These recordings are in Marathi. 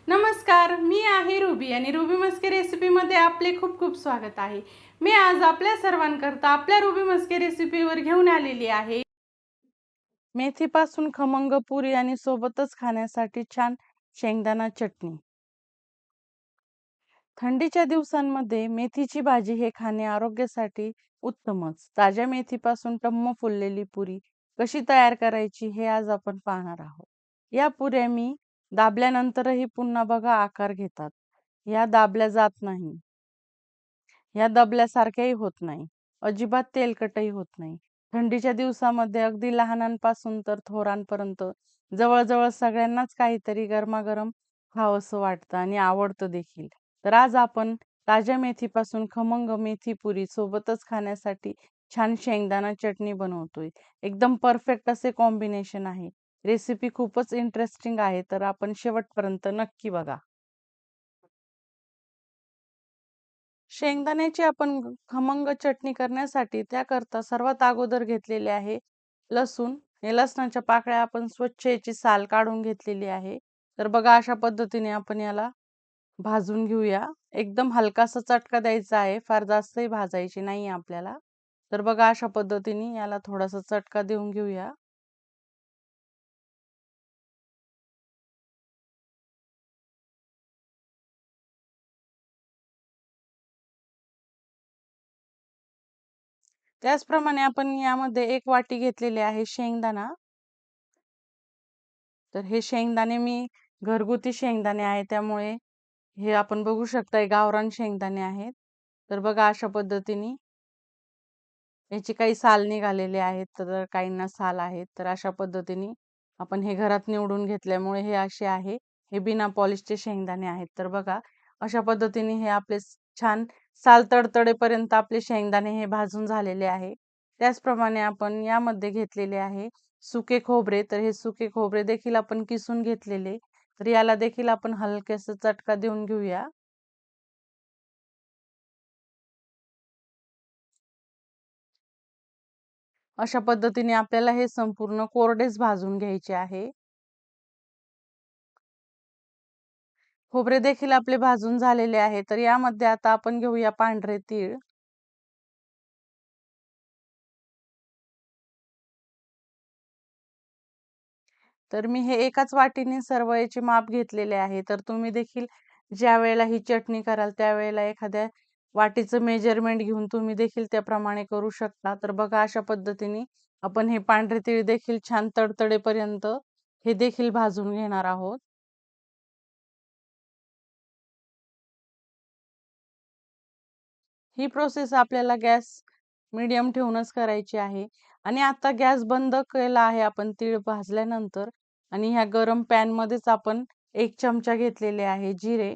नमस्कार, मी आहे रुबी आणि रुबी मस्के रेसिपीमध्ये आपले खूप खूप स्वागत आहे. मी आज आपल्या सर्वांकरता आपल्या रुबी मस्के रेसिपीवर घेऊन आलेली आहे मेथीपासून खमंग पुरी आणि सोबतच खाण्यासाठी छान शेंगदाणा चटणी. थंडीच्या दिवसांमध्ये मेथीची भाजी हे खाणे आरोग्यासाठी उत्तमच. ताज्या मेथीपासून टम्म फुललेली पुरी कशी तयार करायची हे आज आपण पाहणार आहोत. या पुऱ्या मी दाबल्यानंतरही पुन्हा बघा आकार घेतात. या दाबल्या जात नाही. या दबल्यासारख्याही होत नाही. अजिबात तेलकटही होत नाही. थंडीच्या दिवसामध्ये अगदी लहानांपासून तर थोरांपर्यंत जवळ-जवळ सगळ्यांनाच काहीतरी गरमागरम खावंसं वाटतं आणि आवडतं देखील. तर आज आपण ताज्या मेथीपासून खमंग मेथी पुरी सोबतच खाण्यासाठी छान शेंगदाणा चटणी बनवतोय. एकदम परफेक्ट असे कॉम्बिनेशन आहे. रेसिपी खूपच इंटरेस्टिंग आहे, तर आपण शेवटपर्यंत नक्की बघा. शेंगदाण्याची आपण खमंग चटणी करण्यासाठी त्याकरता सर्वात अगोदर घेतलेले आहे लसूण. हे लसणाच्या पाकळ्या आपण स्वच्छ याची साल काढून घेतलेली आहे. तर बघा अशा पद्धतीने आपण याला भाजून घेऊया. एकदम हलकासा चटका द्यायचा आहे, फार जास्तही भाजायची नाही आपल्याला. तर बघा अशा पद्धतीने याला थोडासा चटका देऊन घेऊया. त्याचप्रमाणे आपण यामध्ये 1 वाटी घेतलेली आहे शेंगदाणा. तर हे शेंगदाणे मी घरगुती शेंगदाणे आहे, त्यामुळे हे आपण बघू शकता गावरान शेंगदाणे आहेत. तर बघा अशा पद्धतीने याची काही साल निघालेले आहेत, तर काहींना साल आहेत. तर अशा पद्धतीने आपण हे घरात निवडून घेतल्यामुळे हे असे आहे. हे बिना पॉलिशचे शेंगदाणे आहेत. तर बघा अशा पद्धतीने हे आपले छान साल तडतडेपर्यंत आपले शेंगदाणे हे भाजून झालेले आहे. त्याचप्रमाणे आपण यामध्ये घेतलेले आहे सुके खोबरे. तर हे सुके खोबरे देखील आपण किसून घेतलेले. तर याला देखील आपण हलकेसा चटका देऊन घेऊया. अशा पद्धतीने आपल्याला हे संपूर्ण कोरडेच भाजून घ्यायचे आहे. खोबरे देखील आपले भाजून झालेले आहे. तर यामध्ये आता आपण घेऊया पांढरे तीळ. तर मी हे एकाच वाटीने सर्व याचे माप घेतलेले आहे. तर तुम्ही देखील ज्या वेळेला ही चटणी कराल त्यावेळेला एखाद्या वाटीचं मेजरमेंट घेऊन तुम्ही देखील त्याप्रमाणे करू शकता. तर बघा अशा पद्धतीने आपण हे पांढरे तीळ देखील छान तडतडेपर्यंत हे देखील भाजून घेणार आहोत. ही प्रोसेस आपल्याला गॅस मीडियम ठेवूनच करायची आहे. आणि आता गॅस बंद केला आहे आपण तीळ भाजल्यानंतर. आणि ह्या गरम पॅन मध्येच आपण 1 चमचा घेतलेले आहे जिरे.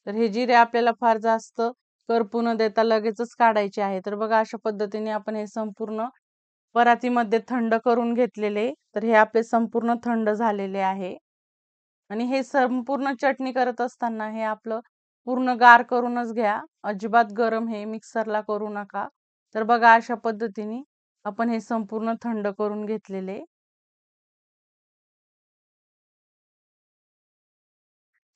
तर हे जिरे आपल्याला फार जास्त करपू न देता लगेचच काढायचे आहे. तर बघा अशा पद्धतीने आपण हे संपूर्ण परातीमध्ये थंड करून घेतलेले. तर हे आपले संपूर्ण थंड झालेले आहे. आणि हे संपूर्ण चटणी करत असताना हे आपलं पूर्ण गार करूनच घ्या. अजिबात गरम हे मिक्सरला करू नका. तर बघा अशा पद्धतीने आपण हे संपूर्ण थंड करून घेतलेले.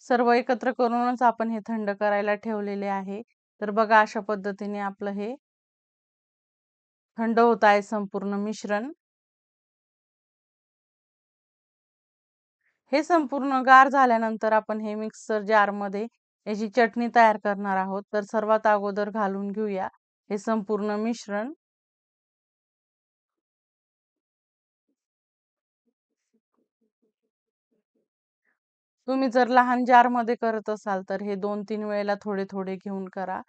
सर्व एकत्र करूनच आपण हे थंड करायला ठेवलेले आहे. तर बघा अशा पद्धतीने आपलं हे थंड होत आहे संपूर्ण मिश्रण. हे संपूर्ण गार झाल्यानंतर आपण हे मिक्सर जारमध्ये याची चटणी तयार करणार आहोत. तर सर्वात अगोदर घालून घेऊया हे संपूर्ण मिश्रण. तुम्ही जर लहान जारमध्ये करत असाल तर हे 2-3 वेळेला थोडे-थोडे घेऊन करा.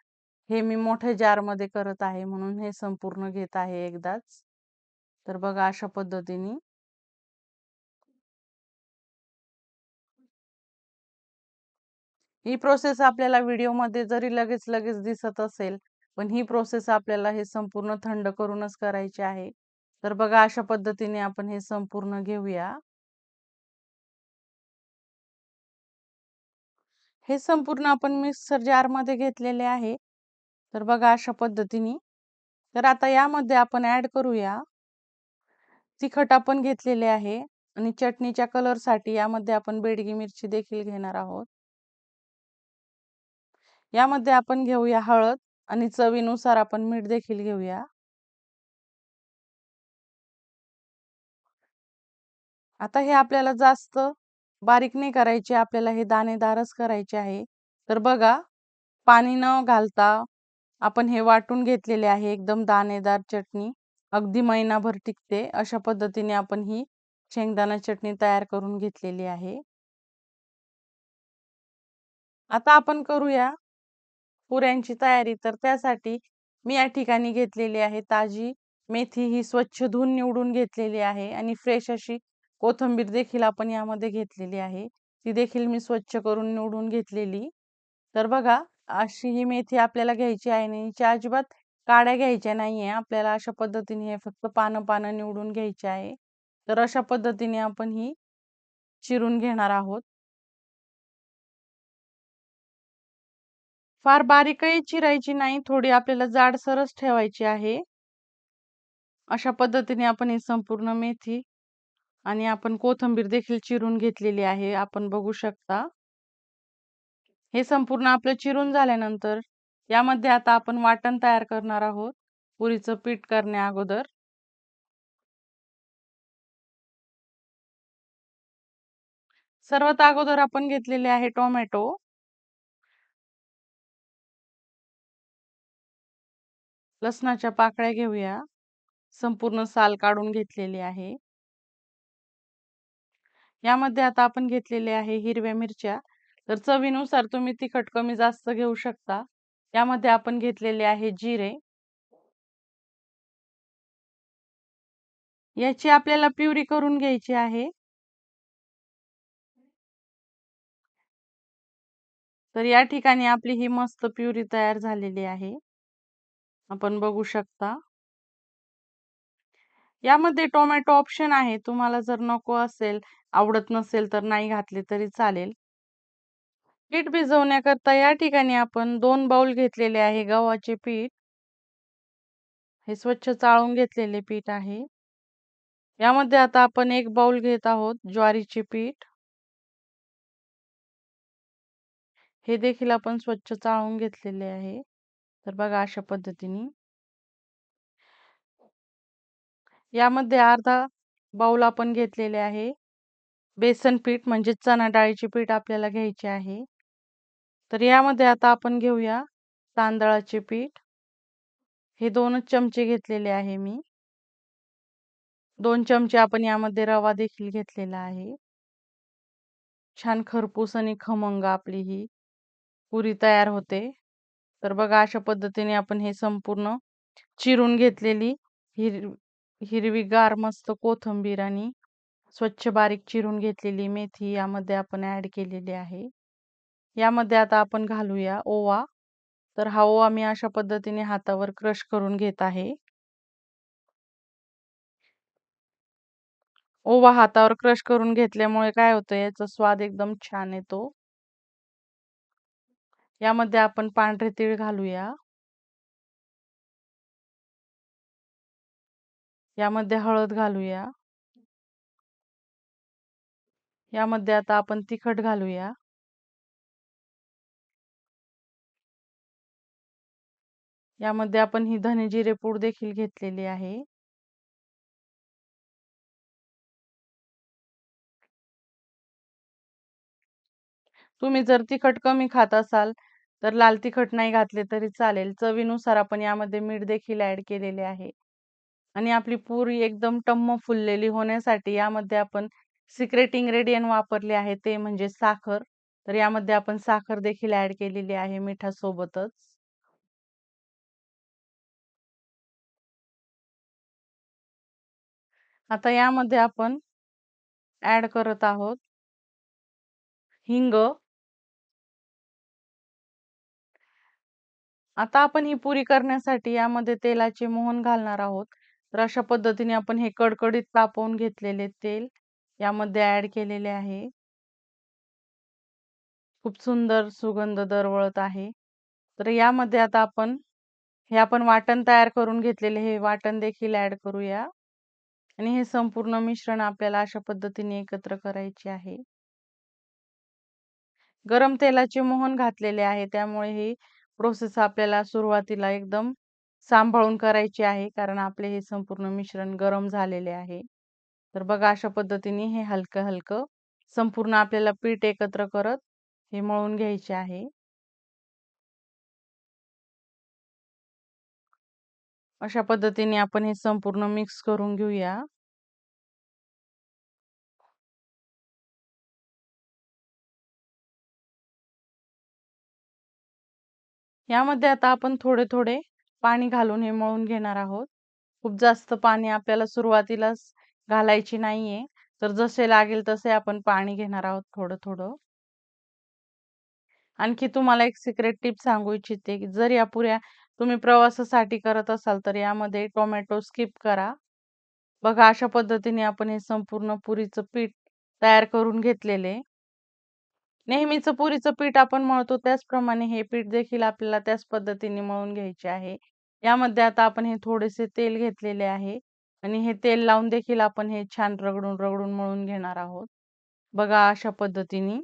हे मी मोठ्या जारमध्ये करत आहे म्हणून हे संपूर्ण घेत आहे एकदाच. तर बघा अशा पद्धतीने ही प्रोसेस आपल्याला व्हिडिओमध्ये जरी लगेच दिसत असेल, पण ही प्रोसेस आपल्याला हे संपूर्ण थंड करूनच करायची आहे. तर बघा अशा पद्धतीने आपण हे संपूर्ण घेऊया. हे संपूर्ण आपण मिक्सर जारमध्ये घेतलेले आहे. तर बघा अशा पद्धतीने. तर आता यामध्ये आपण ॲड करूया तिखट आपण घेतलेले आहे आणि चटणीच्या कलरसाठी यामध्ये आपण बेडगी मिरची देखील घेणार आहोत. यामध्ये आपण घेऊया हळद आणि चवीनुसार आपण मीठ देखील घेऊया. आता हे आपल्याला जास्त बारीक नाही करायचे, आपल्याला हे दाणेदारच करायचे आहे. तर बघा, पाणी न घालता आपण हे वाटून घेतलेले आहे. एकदम दाणेदार चटणी, अगदी महिनाभर टिकते. अशा पद्धतीने आपण ही शेंगदाणा चटणी तयार करून घेतलेली आहे. आता आपण करूया पुऱ्यांची तयारी. तर त्यासाठी मी या ठिकाणी घेतलेली आहे ताजी मेथी, ही स्वच्छ धुवून निवडून घेतलेली आहे आणि फ्रेश अशी कोथिंबीर देखील आपण यामध्ये घेतलेली आहे. ती देखील मी स्वच्छ करून निवडून घेतलेली. तर बघा, अशी ही मेथी आपल्याला घ्यायची आहे आणि हिच्या अजिबात काड्या घ्यायच्या नाहीये. आपल्याला अशा पद्धतीने हे फक्त पानं निवडून घ्यायची आहे. तर अशा पद्धतीने आपण ही चिरून घेणार आहोत. फार बारीकही चिरायची नाही, थोडी आपल्याला जाडसरच ठेवायची आहे. अशा पद्धतीने आपण ही संपूर्ण मेथी आणि आपण कोथिंबीर देखील चिरून घेतलेली आहे. आपण बघू शकता. हे संपूर्ण आपलं चिरून झाल्यानंतर यामध्ये आता आपण वाटण तयार करणार आहोत पुरीचं पीठ करण्या अगोदर. सर्वात अगोदर आपण घेतलेले आहे टोमॅटो. लसणाच्या पाकळ्या घेऊया. संपूर्ण साल काढून घेतलेली आहे. यामध्ये आता आपण घेतलेले आहे हिरव्या मिरच्या. तर चवीनुसार तुम्ही तिखट कमी जास्त घेऊ शकता. यामध्ये आपण घेतलेले आहे जिरे. याची आपल्याला प्युरी करून घ्यायची आहे. तर या ठिकाणी आपली ही मस्त प्युरी तयार झालेली आहे. आपण बघू शकता. यामध्ये टोमॅटो ऑप्शन आहे. तुम्हाला जर नको असेल, आवडत नसेल तर नाही घातले तरी चालेल. पीठ भिजवण्याकरता या ठिकाणी आपण 2 बाउल घेतलेले आहे गव्हाचे पीठ. हे स्वच्छ चाळून घेतलेले पीठ आहे. यामध्ये आता आपण 1 बाउल घेत आहोत ज्वारीचे पीठ. हे देखील आपण स्वच्छ चाळून घेतलेले आहे. तर बघा अशा पद्धतीने. यामध्ये अर्धा बाउल आपण घेतलेले आहे बेसन पीठ, म्हणजे चणा डाळीचे पीठ आपल्याला घ्यायचे आहे. तर यामध्ये आता आपण घेऊया तांदळाचे पीठ. हे 2च चमचे घेतलेले आहे मी. 2 चमचे आपण यामध्ये रवा देखील घेतलेला आहे. छान खरपूस आणि खमंग आपली ही पुरी तयार होते. तर बघा अशा पद्धतीने आपण हे संपूर्ण चिरून घेतलेली हिरवीगार मस्त कोथिंबीर आणि स्वच्छ बारीक चिरून घेतलेली मेथी यामध्ये आपण ऍड केलेली आहे. यामध्ये आता आपण घालूया ओवा. तर हा ओवा मी अशा पद्धतीने हातावर क्रश करून घेत आहे. ओवा हातावर क्रश करून घेतल्यामुळे काय होतं, याचा स्वाद एकदम छान येतो. यामध्ये आपण पांढरे तीळ घालूया. यामध्ये हळद घालूया. यामध्ये आता आपण तिखट घालूया. यामध्ये आपण ही धने जिरे पूड देखील घेतलेली आहे. तुम्ही जर तिखट कमी खात असाल तर लाल तिखट नाही घातले तरी चालेल. चवीनुसार आपण यामध्ये मीठ देखील ऍड केलेले आहे. आणि आपली पुरी एकदम टम्म फुललेली होण्यासाठी यामध्ये आपण सिक्रेट इन्ग्रेडियंट वापरले आहे, ते म्हणजे साखर. तर यामध्ये आपण साखर देखील ऍड केलेली आहे मिठासोबतच. आता यामध्ये आपण ऍड करत आहोत हिंग. आता आपण ही पुरी करण्यासाठी यामध्ये तेलाचे मोहन घालणार आहोत. तर अशा पद्धतीने आपण हे कडकडीत तापवून घेतलेले तेल यामध्ये ऍड केलेले आहे. खूप सुंदर सुगंध दरवळत आहे. तर यामध्ये आता आपण हे वाटण तयार करून घेतलेले हे वाटण देखील ऍड करूया आणि हे संपूर्ण मिश्रण आपल्याला अशा पद्धतीने एकत्र करायचे आहे. गरम तेलाचे मोहन घातलेले आहे, त्यामुळे ही प्रोसेस आपल्याला सुरुवातीला एकदम सांभाळून करायची आहे, कारण आपले हे संपूर्ण मिश्रण गरम झालेले आहे. तर बघा अशा पद्धतीने हे हलकं हलकं संपूर्ण आपल्याला पीठ एकत्र करत हे मळून घ्यायचे आहे. अशा पद्धतीने आपण हे संपूर्ण मिक्स करून घेऊया. यामध्ये आता आपण थोडे थोडे पाणी घालून हे मळून घेणार आहोत. खूप जास्त पाणी आपल्याला सुरुवातीलाच घालायची नाहीये. तर जसे लागेल तसे आपण पाणी घेणार आहोत थोडं थोडं. आणखी तुम्हाला एक सिक्रेट टिप सांगू इच्छिते, की जर या पुऱ्या तुम्ही प्रवासासाठी करत असाल तर यामध्ये टोमॅटो स्किप करा. बघा अशा पद्धतीने आपण हे संपूर्ण पुरीचं पीठ तयार करून घेतलेले. नेहमीचं पुरीचं पीठ आपण मळतो त्याचप्रमाणे हे पीठ देखील आपल्याला त्याच पद्धतीने मळून घ्यायचे आहे. यामध्ये आता आपण हे थोडेसे तेल घेतलेले आहे आणि हे तेल लावून देखील आपण हे छान रगडून रगडून मळून घेणार आहोत. बघा अशा पद्धतीने.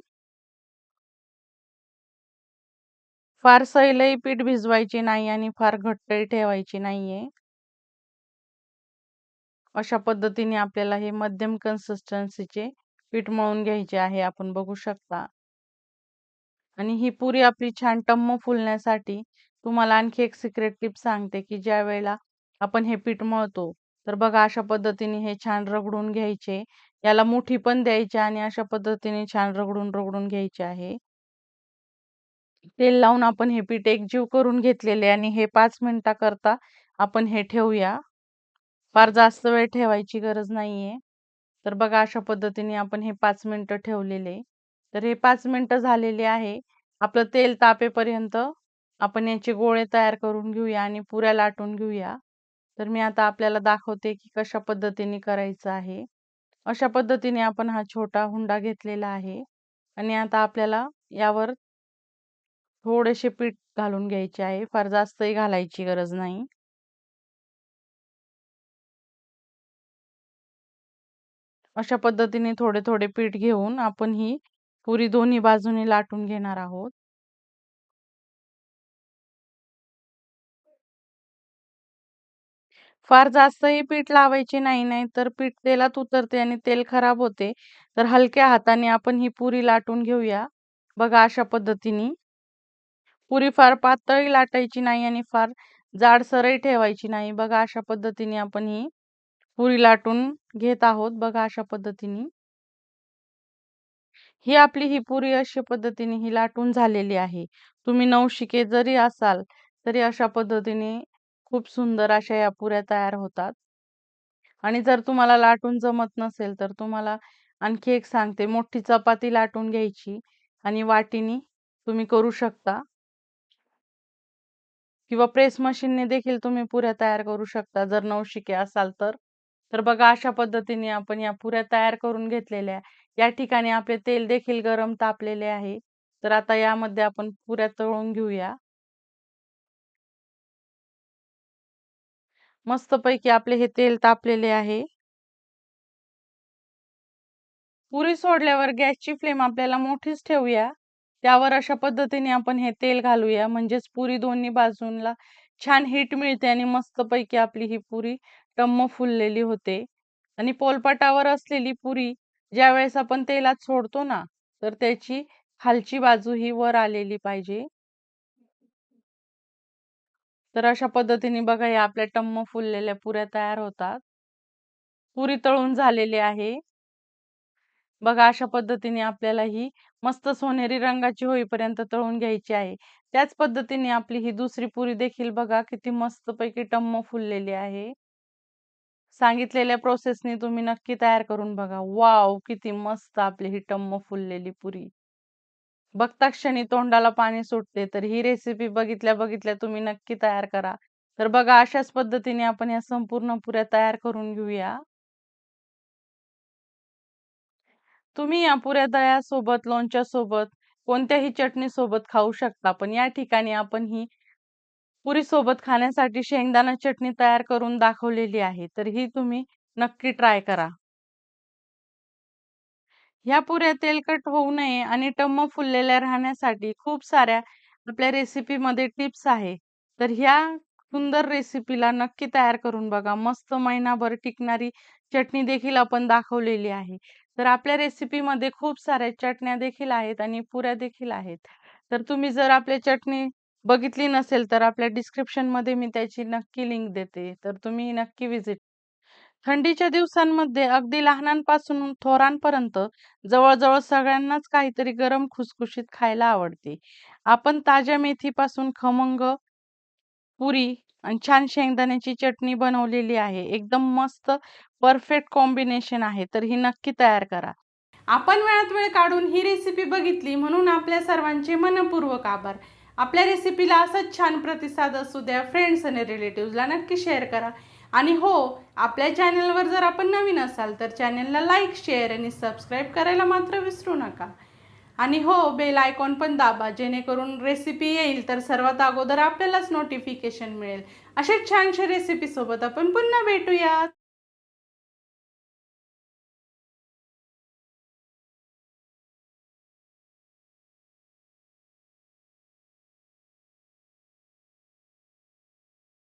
फार सैलही पीठ भिजवायची नाही आणि फार घट्टही ठेवायची नाहीये. अशा पद्धतीने आपल्याला हे मध्यम कन्सिस्टन्सीचे पीठ मळून घ्यायचे आहे. आपण बघू शकता. आणि ही पुरी आपली छान टम्म फुलण्यासाठी तुम्हाला आणखी एक सिक्रेट टिप सांगते, की ज्या वेळेला आपण हे पीठ मळतो, तर बघा अशा पद्धतीने हे छान रगडून घ्यायचे. याला मुठी पण द्यायची आणि अशा पद्धतीने छान रगडून रगडून घ्यायचे आहे. तेल लावून आपण हे पीठ एकजीव करून घेतलेले आणि हे 5 मिनिटाकरता आपण हे ठेवूया. फार जास्त वेळ ठेवायची गरज नाहीये. तर बघा अशा पद्धतीने आपण हे 5 मिनिटं ठेवलेले. तर हे 5 मिनिटं झालेले आहे. आपलं तेल तापेपर्यंत आपण याचे गोळे तयार करून घेऊया आणि पुऱ्या लाटून घेऊया. तर मी आता आपल्याला दाखवते की कशा पद्धतीने करायचं आहे. अशा पद्धतीने आपण हा छोटा हुंडा घेतलेला आहे आणि आता आपल्याला यावर थोडेसे पीठ घालून घ्यायचे आहे. फार जास्तही घालायची गरज नाही. अशा पद्धतीने थोडे थोडे पीठ घेऊन आपण ही पुरी दोन्ही बाजूने लाटून घेणार आहोत. फार जास्तही पीठ लावायचे नाही, नाहीतर पीठ तेलात उतरते आणि तेल खराब होते. तर हलक्या हाताने आपण ही पुरी लाटून घेऊया. बघा अशा पद्धतीने. पुरी फार पातळही लाटायची नाही आणि फार जाडसरही ठेवायची नाही. बघा अशा पद्धतीने आपण ही पुरी लाटून घेत आहोत. बघा अशा पद्धतीने. ही पुरी अशा पद्धतीने ही लाटून झालेली आहे. तुम्ही नवशिके जरी असाल, तरी अशा पद्धतीने खूप सुंदर अशा या पुऱ्या तयार होतात. आणि जर तुम्हाला लाटून जमत नसेल, तर तुम्हाला आणखी एक सांगते, मोठी चपाती लाटून घ्यायची आणि वाटीनी तुम्ही करू शकता किंवा प्रेस मशीनने देखील तुम्ही पुऱ्या तयार करू शकता जर नवशिके असाल तर. तर बघा अशा पद्धतीने आपण या पुऱ्या तयार करून घेतलेल्या. या ठिकाणी आपले तेल देखील गरम तापलेले आहे. तर आता यामध्ये आपण पुऱ्या तळून घेऊया. मस्तपैकी आपले हे तेल तापलेले आहे. पुरी सोडल्यावर गॅसची फ्लेम आपल्याला मोठीच ठेवूया. त्यावर अशा पद्धतीने आपण हे तेल घालूया, म्हणजेच पुरी दोन्ही बाजूंना छान हीट मिळते आणि मस्तपैकी आपली ही पुरी टम्म फुललेली होते. आणि पोलपाटावर असलेली पुरी ज्यावेळेस आपण तेलात सोडतो ना, तर त्याची खालची बाजू ही वर आलेली पाहिजे. तर अशा पद्धतीने बघा या आपल्या टम्म फुललेल्या पुऱ्या तयार होतात. पुरी तळून झालेली आहे. बघा अशा पद्धतीने आपल्याला ही मस्त सोनेरी रंगाची होईपर्यंत तळून घ्यायची आहे. त्याच पद्धतीने आपली ही दुसरी पुरी देखील बघा किती मस्तपैकी टम्म फुललेली आहे. सांगितलेल्या प्रोसेसने तुम्ही नक्की तयार करून बघा. वॉव! किती मस्त आपली ही टम्म फुललेली पुरी. बघता क्षणी तोंडाला पाणी सुटते. तर ही रेसिपी बघितल्या बघितल्या तुम्ही नक्की तयार करा. तर बघा अशाच पद्धतीने आपण या संपूर्ण पुऱ्या तयार करून घेऊया. तुम्ही या पुऱ्या दह्यासोबत, लोणच्यासोबत, कोणत्याही चटणीसोबत खाऊ शकता. पण या ठिकाणी आपण ही पुरीसोबत खाण्यासाठी शेंगदाणा चटणी तयार करून दाखवलेली आहे. तर ही तुम्ही नक्की ट्राय करा. ह्या पुऱ्या तेलकट होऊ नये आणि टम्म फुललेल्या राहण्यासाठी खूप साऱ्या आपल्या रेसिपीमध्ये टिप्स आहे. तर ह्या सुंदर रेसिपीला नक्की तयार करून बघा. मस्त महिनाभर टिकणारी चटणी देखील आपण दाखवलेली आहे. तर आपल्या रेसिपीमध्ये खूप साऱ्या चटण्या देखील आहेत आणि पुऱ्या देखील आहेत. तर तुम्ही जर आपली चटणी बघितली नसेल तर आपल्या डिस्क्रिप्शनमध्ये मी त्याची नक्की लिंक देते. तर तुम्ही नक्की व्हिजिट. थंडीच्या दिवसांमध्ये अगदी लहानांपासून थोरांपर्यंत जवळ-जवळ सगळ्यांनाच काहीतरी गरम खुसखुशीत खायला आवडते. आपण ताज्या मेथीपासून खमंग पुरी आणि छान शेंगदाण्याची चटणी बनवलेली आहे. एकदम मस्त परफेक्ट कॉम्बिनेशन आहे. तर ही नक्की तयार करा. आपण वेळात वेळ काढून ही रेसिपी बघितली म्हणून आपल्या सर्वांचे मनपूर्वक आभार. आपल्या रेसिपीला असंच छान प्रतिसाद असू द्या. फ्रेंड्स आणि रिलेटिव्हजला नक्की शेअर करा. आणि हो, आपल्या चॅनलवर जर आपण नवीन असाल तर चॅनलला लाईक, शेअर आणि सबस्क्राईब करायला मात्र विसरू नका. आणि हो, बेल आयकॉन पण दाबा, जेणेकरून रेसिपी येईल तर सर्वात अगोदर आपल्यालाच नोटिफिकेशन मिळेल. अशाच छानशा रेसिपीसोबत आपण पुन्हा भेटूयात.